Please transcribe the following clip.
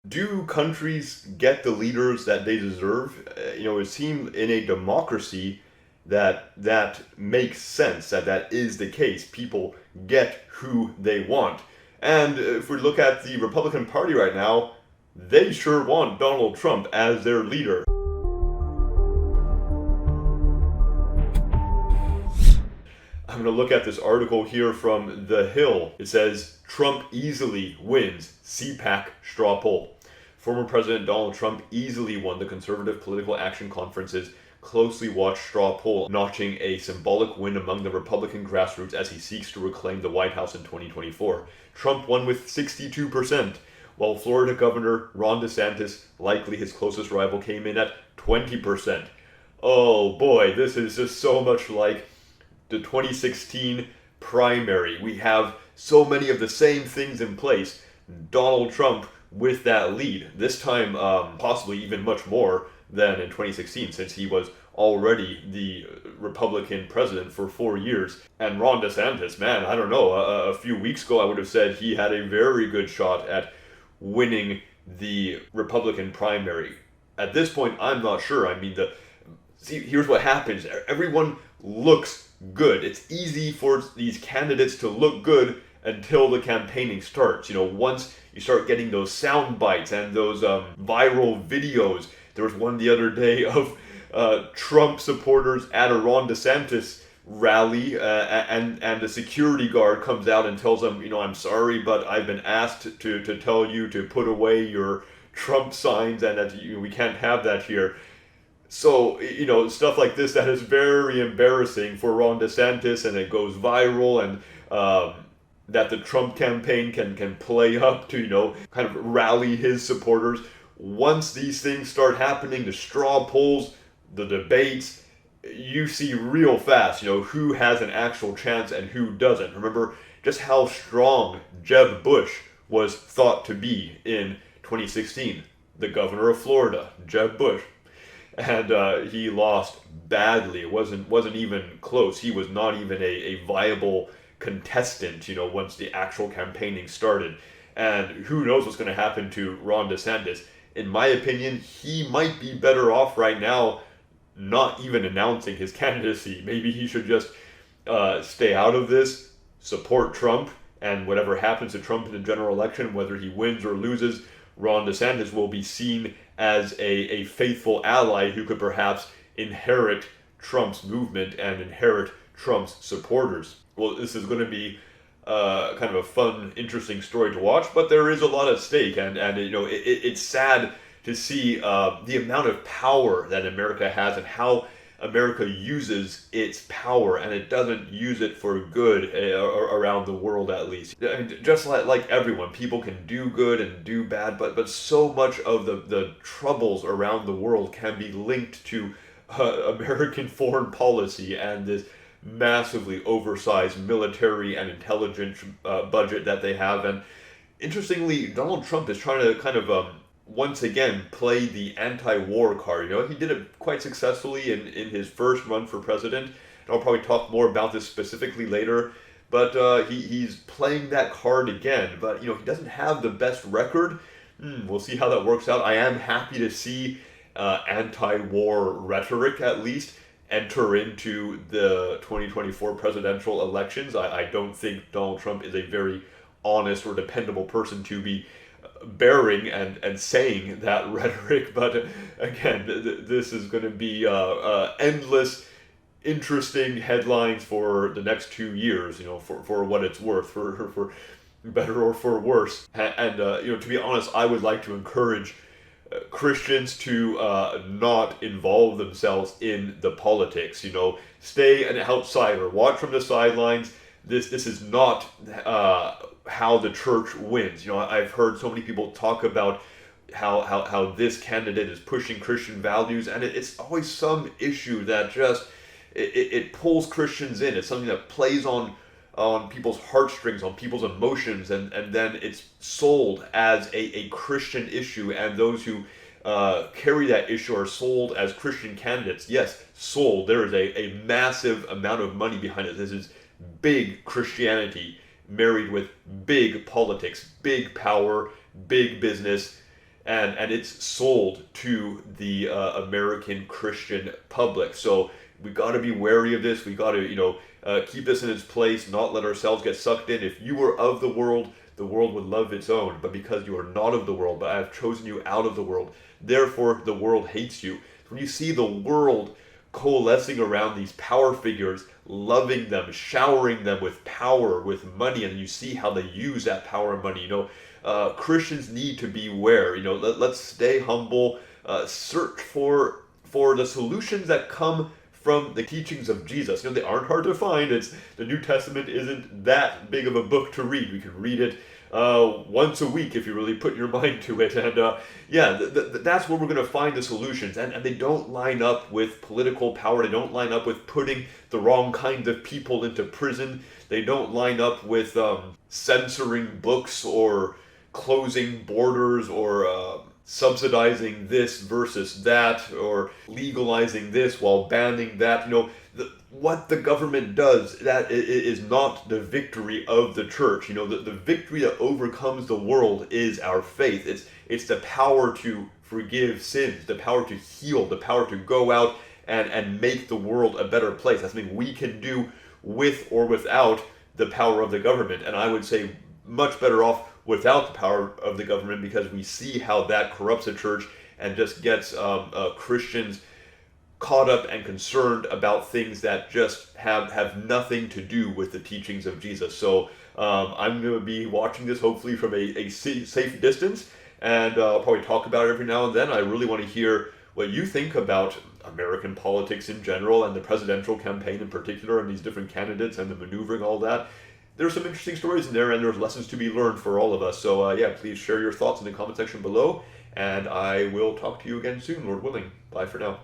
Do countries get the leaders that they deserve? It seems in a democracy that makes sense, that is the case. People get who they want. And if we look at the Republican Party right now, they sure want Donald Trump as their leader. I'm going to look at this article here from The Hill. It says, Trump easily wins CPAC straw poll. Former President Donald Trump easily won the Conservative Political Action Conference's closely watched straw poll, notching a symbolic win among the Republican grassroots as he seeks to reclaim the White House in 2024. Trump won with 62%, while Florida Governor Ron DeSantis, likely his closest rival, came in at 20%. Oh boy, this is just so much like the 2016 primary. We have so many of the same things in place. Donald Trump with that lead, this time possibly even much more than in 2016, since he was already the Republican president for 4 years. And Ron DeSantis, man, I don't know, a few weeks ago I would have said he had a very good shot at winning the Republican primary. At this point, I'm not sure. I mean, here's what happens. Everyone looks good. It's easy for these candidates to look good until the campaigning starts. Once you start getting those sound bites and those viral videos. There was one the other day of Trump supporters at a Ron DeSantis rally, and the security guard comes out and tells them, I'm sorry, but I've been asked to tell you to put away your Trump signs, and that we can't have that here. So, stuff like this that is very embarrassing for Ron DeSantis, and it goes viral, and that the Trump campaign can play up to, kind of rally his supporters. Once these things start happening, the straw polls, the debates, you see real fast, who has an actual chance and who doesn't. Remember just how strong Jeb Bush was thought to be in 2016. The governor of Florida, Jeb Bush. And he lost badly. It wasn't even close. He was not even a viable contestant, once the actual campaigning started. And who knows what's going to happen to Ron DeSantis. In my opinion, he might be better off right now not even announcing his candidacy. Maybe he should just stay out of this, support Trump, and whatever happens to Trump in the general election, whether he wins or loses, Ron DeSantis will be seen as a faithful ally who could perhaps inherit Trump's movement and inherit Trump's supporters. Well, this is going to be kind of a fun, interesting story to watch, but there is a lot at stake, and it's sad to see the amount of power that America has and how America uses its power, and it doesn't use it for good around the world, at least. I mean, just like everyone, people can do good and do bad, but so much of the troubles around the world can be linked to American foreign policy and this massively oversized military and intelligence budget that they have. And interestingly, Donald Trump is trying to kind of once again play the anti-war card. He did it quite successfully in his first run for president, and I'll probably talk more about this specifically later. But he's playing that card again. But he doesn't have the best record. We'll see how that works out. I am happy to see anti-war rhetoric, at least, enter into the 2024 presidential elections. I don't think Donald Trump is a very honest or dependable person to be bearing and saying that rhetoric. But again, this is going to be endless, interesting headlines for the next 2 years, for what it's worth, for better or for worse. And to be honest, I would like to encourage Christians to not involve themselves in the politics. Stay an outsider, watch from the sidelines. This is not how the church wins. I've heard so many people talk about how this candidate is pushing Christian values, and it's always some issue that just it pulls Christians in. It's something that plays on people's heartstrings, on people's emotions, and then it's sold as a Christian issue, and those who carry that issue are sold as Christian candidates. Yes, sold. There is a massive amount of money behind it. This is big Christianity married with big politics, big power, big business, and it's sold to the American Christian public. So we got to be wary of this. We got to, keep this in its place, not let ourselves get sucked in. If you were of the world would love its own. But because you are not of the world, but I have chosen you out of the world, therefore the world hates you. When you see the world coalescing around these power figures, loving them, showering them with power, with money, and you see how they use that power and money. Christians need to beware. Let's stay humble, search for the solutions that come from the teachings of Jesus. They aren't hard to find. The New Testament isn't that big of a book to read. We can read it once a week if you really put your mind to it. And that's where we're going to find the solutions. And they don't line up with political power. They don't line up with putting the wrong kinds of people into prison. They don't line up with censoring books or closing borders or subsidizing this versus that, or legalizing this while banning that. What the government does, that is not the victory of the church. The victory that overcomes the world is our faith. It's the power to forgive sins, the power to heal, the power to go out and make the world a better place. That's something we can do with or without the power of the government. And I would say much better off without the power of the government, because we see how that corrupts the church and just gets Christians caught up and concerned about things that just have nothing to do with the teachings of Jesus. So I'm going to be watching this hopefully from a safe distance, and I'll probably talk about it every now and then. I really want to hear what you think about American politics in general and the presidential campaign in particular, and these different candidates and the maneuvering, all that. There's some interesting stories in there, and there's lessons to be learned for all of us. So please share your thoughts in the comment section below, and I will talk to you again soon, Lord willing. Bye for now.